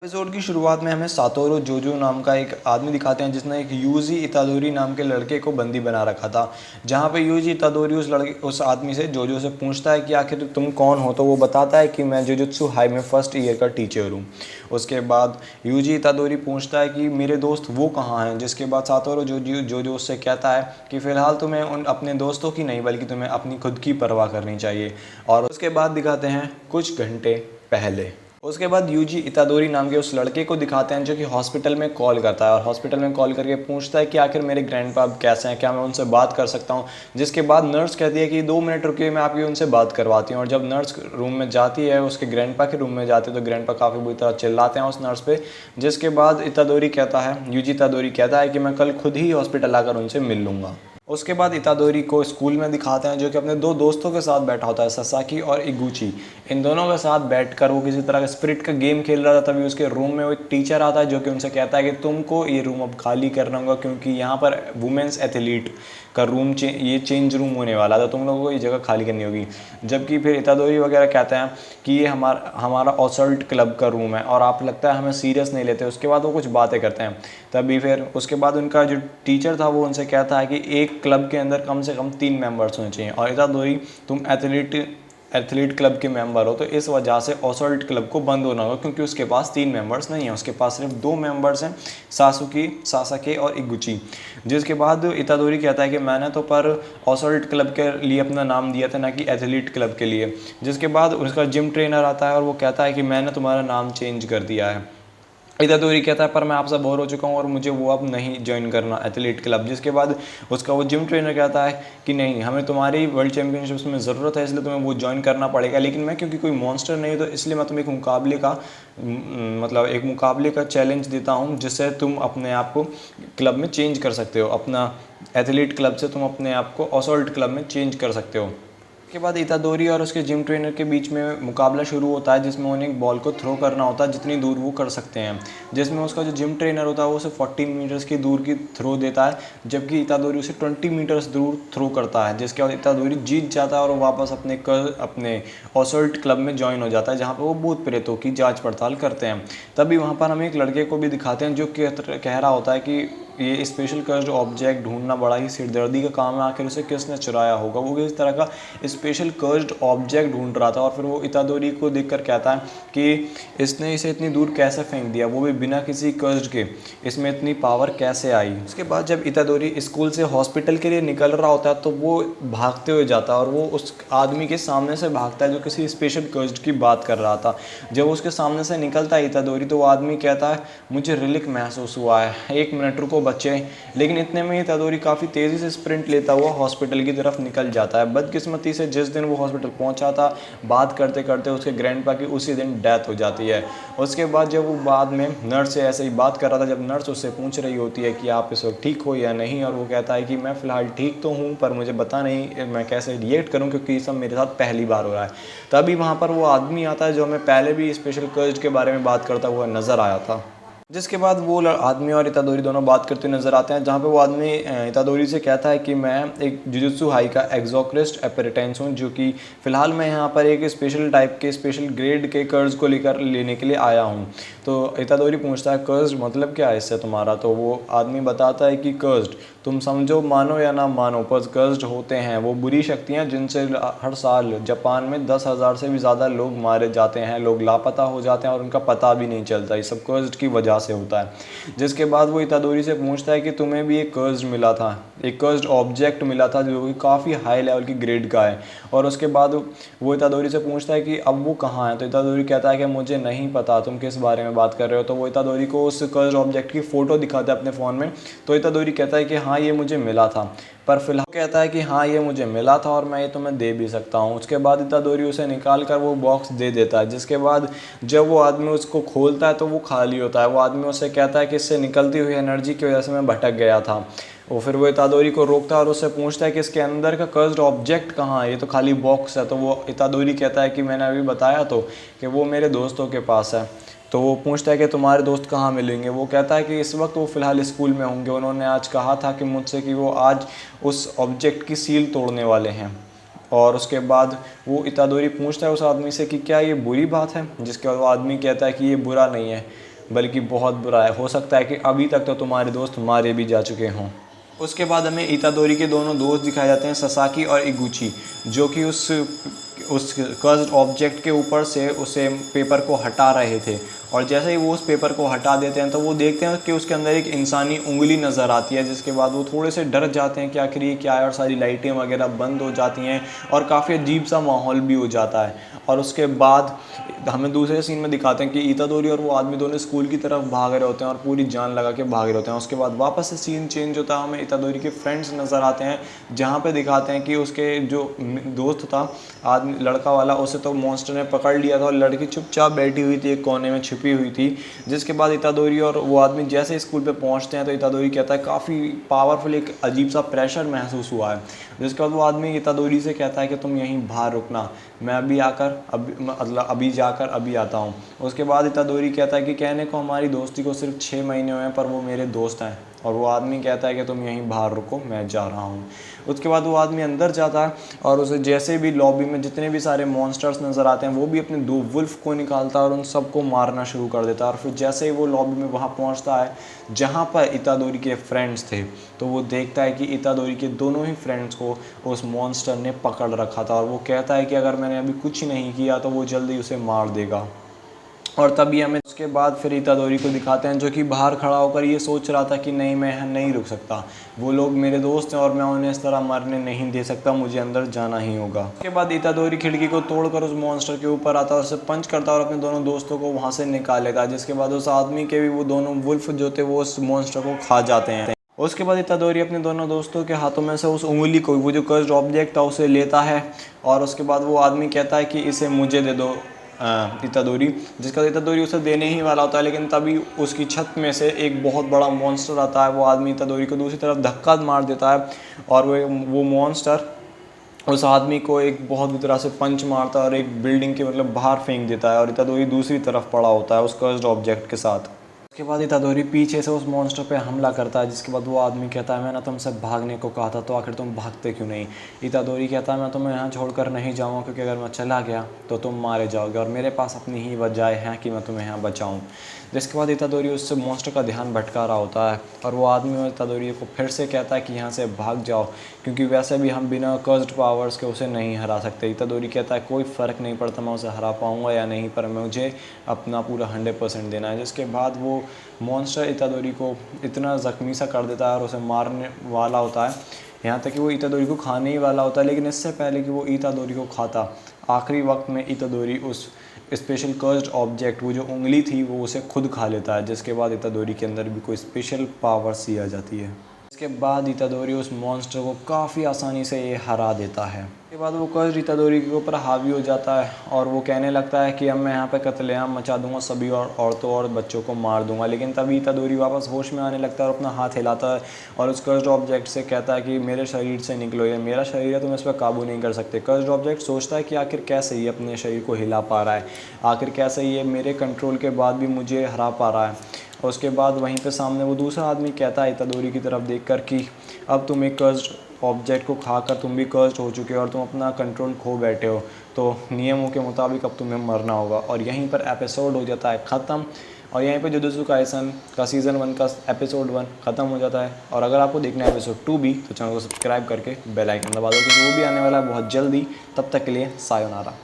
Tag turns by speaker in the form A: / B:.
A: Episode की शुरुआत में हमें सातोरू जोजो नाम का एक आदमी दिखाते हैं जिसने एक यूजी इतादोरी नाम के लड़के को बंदी बना रखा था। जहाँ पे यूजी इतादोरी उस आदमी से जोजो से पूछता है कि आखिर तुम कौन हो, तो वो बताता है कि मैं जुजुत्सु हाई में फर्स्ट ईयर का टीचर हूँ। उसके बाद यूजी इतादोरी पूछता है कि मेरे दोस्त वो कहाँ हैं, जिसके बाद सातोरू जोजो उससे कहता है कि फ़िलहाल तुम्हें उन अपने दोस्तों की नहीं बल्कि तुम्हें अपनी खुद की परवाह करनी चाहिए। और उसके बाद दिखाते हैं कुछ घंटे पहले। उसके बाद यूजी इतादोरी नाम के उस लड़के को दिखाते हैं जो कि हॉस्पिटल में कॉल करता है और हॉस्पिटल में कॉल करके पूछता है कि आखिर मेरे ग्रैंडपा अब कैसे हैं, क्या मैं उनसे बात कर सकता हूं। जिसके बाद नर्स कहती है कि 2 मिनट रुकिए, मैं आपकी उनसे बात करवाती हूँ। और जब नर्स रूम में जाती है, उसके ग्रैंडपा के रूम में जाती है, तो ग्रैंडपा काफ़ी बुरी तरह चिल्लाते हैं उस नर्स पे। जिसके बाद इतादोरी कहता है, यूजी इतादोरी कहता है कि मैं कल खुद ही हॉस्पिटल आकर उनसे मिल लूँगा। उसके बाद इतादोरी को स्कूल में दिखाते हैं जो कि अपने दो दोस्तों के साथ बैठा होता है, ससाकी और इगुची। इन दोनों के साथ बैठकर वो किसी तरह का स्पिरिट का गेम खेल रहा था। तभी उसके रूम में वो एक टीचर आता है जो कि उनसे कहता है कि तुमको ये रूम अब खाली करना होगा, क्योंकि यहाँ पर वुमेंस एथलीट का रूम ये चेंज रूम होने वाला था, तुम लोगों को ये जगह खाली करनी होगी। जबकि फिर इतादोरी वगैरह कहते हैं कि ये हमारा ऑसल्ट क्लब का रूम है और आप लगता है हमें सीरियस नहीं लेते। उसके बाद वो कुछ बातें करते हैं। तभी फिर उसके बाद उनका जो टीचर था वो उनसे कहता है कि एक क्लब के अंदर कम से कम 3 मेंबर्स होने चाहिए और इतादोरी तुम एथलीट क्लब के मेंबर हो, तो इस वजह से ऑसल्ट क्लब को बंद होना होगा, क्योंकि उसके पास 3 मेंबर्स नहीं हैं, उसके पास सिर्फ 2 मेंबर्स हैं, सासाके और इगुची। जिसके बाद इतादोरी कहता है कि मैंने तो पर ऑसल्ट क्लब के लिए अपना नाम दिया था, ना कि एथलीट क्लब के लिए। जिसके बाद उसका जिम ट्रेनर आता है और वो कहता है कि मैंने तुम्हारा नाम चेंज कर दिया है। इतादोरी कहता है पर मैं आपसे बोर हो चुका हूँ और मुझे वो अब नहीं ज्वाइन करना एथलीट क्लब। जिसके बाद उसका वो जिम ट्रेनर कहता है कि नहीं, हमें तुम्हारी वर्ल्ड चैम्पियनशिप्स में ज़रूरत है, इसलिए तुम्हें वो ज्वाइन करना पड़ेगा। लेकिन मैं क्योंकि कोई मॉन्स्टर नहीं हूँ, तो इसलिए मैं तुम्हें एक मुकाबले का चैलेंज देता हूँ, जिससे तुम अपने आप को क्लब में चेंज कर सकते हो। अपना एथलीट क्लब से तुम अपने आप को असॉल्ट क्लब में चेंज कर सकते हो। उसके बाद इतादोरी और उसके जिम ट्रेनर के बीच में मुकाबला शुरू होता है, जिसमें उन्हें एक बॉल को थ्रो करना होता है जितनी दूर वो कर सकते हैं। जिसमें उसका जो जिम ट्रेनर होता है वो उसे 14 मीटर्स की दूर की थ्रो देता है, जबकि इतादोरी उसे 20 मीटर्स दूर थ्रो करता है। जिसके बाद इतादोरी जीत जाता है और वापस अपने ऑसल्ट क्लब में ज्वाइन हो जाता है, जहाँ पर वो भूत प्रेतों की जाँच पड़ताल करते हैं। तभी वहाँ पर हम एक लड़के को भी दिखाते हैं जो कह रहा होता है कि ये स्पेशल कर्स्ड ऑब्जेक्ट ढूंढना बड़ा ही सिरदर्दी का काम है, आखिर उसे किसने चुराया होगा। वो इस तरह का स्पेशल कर्स्ड ऑब्जेक्ट ढूंढ रहा था और फिर वो इतादोरी को देखकर कहता है कि इसने इसे इतनी दूर कैसे फेंक दिया, वो भी बिना किसी कर्स्ड के, इसमें इतनी पावर कैसे आई। उसके बाद जब इतादोरी स्कूल से हॉस्पिटल के लिए निकल रहा होता है तो वो भागते हुए जाता है और वो उस आदमी के सामने से भागता है जो किसी स्पेशल कर्स्ड की बात कर रहा था। जब उसके सामने से निकलता है इतादोरी, तो वो आदमी कहता है मुझे रिलिक महसूस हुआ है, 1 मिनट रुको बच्चे। लेकिन इतने में इतादोरी काफ़ी तेज़ी से स्प्रिंट लेता हुआ हॉस्पिटल की तरफ निकल जाता है। बदकिस्मती से जिस दिन वो हॉस्पिटल पहुंचा था, बात करते करते उसके ग्रैंडपा की उसी दिन डेथ हो जाती है। उसके बाद जब वो बाद में नर्स से ऐसे ही बात कर रहा था, जब नर्स उससे पूछ रही होती है कि आप इस वक्त ठीक हो या नहीं, और वो कहता है कि मैं फ़िलहाल ठीक तो हूँ, पर मुझे पता नहीं मैं कैसे रिएक्ट करूँ, क्योंकि ये सब मेरे साथ पहली बार हो रहा है। तभी वहाँ पर वो आदमी आता है जो हमें पहले भी स्पेशल कर्ज के बारे में बात करता हुआ नज़र आया था। जिसके बाद वो आदमी और इतादोरी दोनों बात करते नजर आते हैं, जहाँ पे वो आदमी इतादोरी से कहता है कि मैं एक जुजुत्सु हाई का एक्जोक्रिस्ट एपेरेटेंस हूँ, जो कि फ़िलहाल मैं यहाँ पर एक स्पेशल टाइप के स्पेशल ग्रेड के कर्ज को लेने के लिए आया हूँ। तो इतादोरी पूछता है कर्ज मतलब क्या है इससे तुम्हारा। तो वो आदमी बताता है कि कर्ज तुम समझो, मानो या ना मानो, पर कर्ज होते हैं वो बुरी शक्तियाँ जिनसे हर साल जापान में 10,000 से भी ज़्यादा लोग मारे जाते हैं, लोग लापता हो जाते हैं और उनका पता भी नहीं चलता। ये सब कर्ज की वजह से होता है। जिसके बाद वो इतादोरी से पूछता है कि तुम्हें भी एक कर्ज मिला था, एक कर्ज ऑब्जेक्ट मिला था जो कि काफ़ी हाई लेवल की ग्रेड का है। और उसके बाद वो इतादोरी से पूछता है कि अब वो कहाँ है। तो इतादोरी कहता है कि मुझे नहीं पता तुम किस बारे में बात कर रहे हो। तो वो इतादोरी को उस कर्ज ऑब्जेक्ट की फ़ोटो दिखाता है अपने फ़ोन में। तो इतादोरी कहता है कि हाँ ये मुझे मिला था, पर फिलहाल कहता है कि हाँ ये मुझे मिला था और मैं ये तुम्हें दे भी सकता हूँ। उसके बाद इतादोरी उसे निकाल कर वो बॉक्स दे देता है। जिसके बाद जब वो आदमी उसको खोलता है तो वो खाली होता है। वो आदमी उससे कहता है कि इससे निकलती हुई एनर्जी की वजह से मैं भटक गया था। वो इतादोरी को रोकता है और उससे पूछता है कि इसके अंदर का कर्स्ड ऑब्जेक्ट कहाँ है, ये तो खाली बॉक्स है। तो वो इतादोरी कहता है कि मैंने अभी बताया तो कि वो मेरे दोस्तों के पास है। तो वो पूछता है कि तुम्हारे दोस्त कहाँ मिलेंगे। वो कहता है कि इस वक्त वो फ़िलहाल स्कूल में होंगे, उन्होंने आज कहा था कि मुझसे कि वो आज उस ऑब्जेक्ट की सील तोड़ने वाले हैं। और उसके बाद वो इतादोरी पूछता है उस आदमी से कि क्या ये बुरी बात है। जिसके बाद वो आदमी कहता है कि ये बुरा नहीं है, बल्कि बहुत बुरा है। हो सकता है कि अभी तक तो तुम्हारे दोस्त मारे भी जा चुके हों। उसके बाद हमें इतादोरी के दोनों दोस्त दिखाए जाते हैं, ससाकी और इगुची, जो कि उस कर्स्ड ऑब्जेक्ट के ऊपर से उसे पेपर को हटा रहे थे। और जैसे ही वो उस पेपर को हटा देते हैं तो वो देखते हैं कि उसके अंदर एक इंसानी उंगली नज़र आती है, जिसके बाद वो थोड़े से डर जाते हैं कि आखिर ये क्या है, और सारी लाइटें वगैरह बंद हो जाती हैं और काफ़ी अजीब सा माहौल भी हो जाता है। और उसके बाद हमें दूसरे सीन में दिखाते हैं कि इतादोरी और वो आदमी दोनों स्कूल की तरफ भाग रहे होते हैं और पूरी जान लगा के भाग रहे होते हैं। उसके बाद वापस से सीन चेंज होता है, हमें इतादोरी के फ्रेंड्स नज़र आते हैं, जहाँ पे दिखाते हैं कि उसके जो दोस्त था आदमी, लड़का वाला, उसे तो मॉन्स्टर ने पकड़ लिया था और लड़की चुपचाप बैठी हुई थी, एक कोने में छिपी हुई थी। जिसके बाद इतादोरी और वो आदमी जैसे स्कूल पे पहुंचते हैं तो इतादोरी कहता है काफ़ी पावरफुल एक अजीब सा प्रेशर महसूस हुआ है। जिसके बाद वो आदमी इतादोरी से कहता है कि तुम यहीं बाहर रुकना, मैं अभी जाकर अभी आता हूँ। उसके बाद इतादोरी कहता है कि कहने को हमारी दोस्ती को सिर्फ 6 महीने हुए हैं, पर वो मेरे दोस्त हैं। और वो आदमी कहता है कि तुम यहीं बाहर रुको, मैं जा रहा हूँ। उसके बाद वो आदमी अंदर जाता है और उसे जैसे भी लॉबी में जितने भी सारे मॉन्स्टर्स नज़र आते हैं वो भी अपने 2 वुल्फ को निकालता है और उन सबको मारना शुरू कर देता है। और फिर जैसे ही वो लॉबी में वहाँ पहुँचता है जहाँ पर इतादोरी के फ्रेंड्स थे, तो वो देखता है कि इतादोरी के दोनों ही फ्रेंड्स को उस मॉन्स्टर ने पकड़ रखा था। और वो कहता है कि अगर मैंने अभी कुछ नहीं किया तो वो जल्दी उसे मार देगा। और तभी हमें उसके बाद फिर इतादोरी को दिखाते हैं, जो कि बाहर खड़ा होकर ये सोच रहा था कि नहीं, मैं यहाँ नहीं रुक सकता, वो लोग मेरे दोस्त हैं और मैं उन्हें इस तरह मरने नहीं दे सकता, मुझे अंदर जाना ही होगा। उसके बाद इतादोरी खिड़की को तोड़कर उस मॉन्स्टर के ऊपर आता है और उसे पंच करता है और अपने दोनों दोस्तों को वहाँ से निकाल लेता है। जिसके बाद उस आदमी के भी वो दोनों वुल्फ जो थे वो उस मॉन्स्टर को खा जाते हैं। उसके बाद इतादोरी अपने दोनों दोस्तों के हाथों में से उस उंगली को, वो जो कर्स्ड ऑब्जेक्ट था, उसे लेता है। और उसके बाद वो आदमी कहता है कि इसे मुझे दे दो इतादोरी। जिसका इतादोरी उसे देने ही वाला होता है, लेकिन तभी उसकी छत में से एक बहुत बड़ा मॉन्स्टर आता है। वो आदमी इतादोरी को दूसरी तरफ धक्का मार देता है और वो मॉन्स्टर उस आदमी को एक बहुत बुरी तरह से पंच मारता है और एक बिल्डिंग के बाहर फेंक देता है। और इतादोरी दूसरी तरफ पड़ा होता है उस कर्स्ड ऑब्जेक्ट के साथ। उसके बाद इतादोरी पीछे से उस मॉन्स्टर पे हमला करता है। जिसके बाद वो आदमी कहता है, मैंने तुमसे भागने को कहा था, तो आखिर तुम भागते क्यों नहीं। इतादोरी कहता है, मैं तुम्हें यहाँ छोड़कर नहीं जाऊँगा, क्योंकि अगर मैं चला गया तो तुम मारे जाओगे और मेरे पास अपनी ही वजह है कि मैं तुम्हें यहाँ बचाऊँ। जिसके बाद इतादोरी उससे मॉन्स्टर का ध्यान भटका रहा होता है और वो आदमी इतादोरी को फिर से कहता है कि यहाँ से भाग जाओ, क्योंकि वैसे भी हम बिना कर्स्ड पावर्स के उसे नहीं हरा सकते। इतादोरी कहता है कोई फ़र्क नहीं पड़ता मैं उसे हरा पाऊँगा या नहीं, पर मुझे अपना पूरा 100% देना है। जिसके बाद वो मॉन्स्टर इतादोरी को इतना ज़ख्मी सा कर देता है और उसे मारने वाला होता है, यहाँ तक कि वो इतादोरी को खाने ही वाला होता है। लेकिन इससे पहले कि वो इतादोरी को खाता, आखिरी वक्त में इतादोरी उस स्पेशल कर्स्ड ऑब्जेक्ट, वो जो उंगली थी, वो उसे खुद खा लेता है। जिसके बाद इतादोरी के अंदर भी कोई स्पेशल पावर सी आ जाती है। इसके बाद इतादोरी उस मॉन्स्टर को काफ़ी आसानी से ये हरा देता है। उसके बाद वो कर्ज इतादोरी के ऊपर हावी हो जाता है और वो कहने लगता है कि अब मैं यहाँ पे कत्लेआम मचा दूंगा, सभी और औरतों और बच्चों को मार दूंगा। लेकिन तभी इतादोरी वापस होश में आने लगता है और अपना हाथ हिलाता है और उस कर्ज ऑब्जेक्ट से कहता है कि मेरे शरीर से निकलो, ये मेरा शरीर है, तुम इस पर काबू नहीं कर सकते। कर्ज ऑब्जेक्ट सोचता है कि आखिर कैसे ये अपने शरीर को हिला पा रहा है, आखिर कैसे ये मेरे कंट्रोल के बाद भी मुझे हरा पा रहा है। और उसके बाद वहीं पे सामने वो दूसरा आदमी कहता है इतादोरी की तरफ देखकर कि अब तुम एक कर्स्ड ऑब्जेक्ट को खाकर तुम भी कर्स्ड हो चुके हो और तुम अपना कंट्रोल खो बैठे हो, तो नियमों के मुताबिक अब तुम्हें मरना होगा। और यहीं पर एपिसोड हो जाता है ख़त्म और यहीं पे जुजुत्सु काइसन का सीज़न 1 का एपिसोड 1 ख़त्म हो जाता है। और अगर आपको देखना है एपिसोड 2 भी, तो चैनल को सब्सक्राइब करके बेल आइकन दबा दो, क्योंकि वो भी आने वाला है बहुत जल्दी। तब तक के लिए सायोनारा।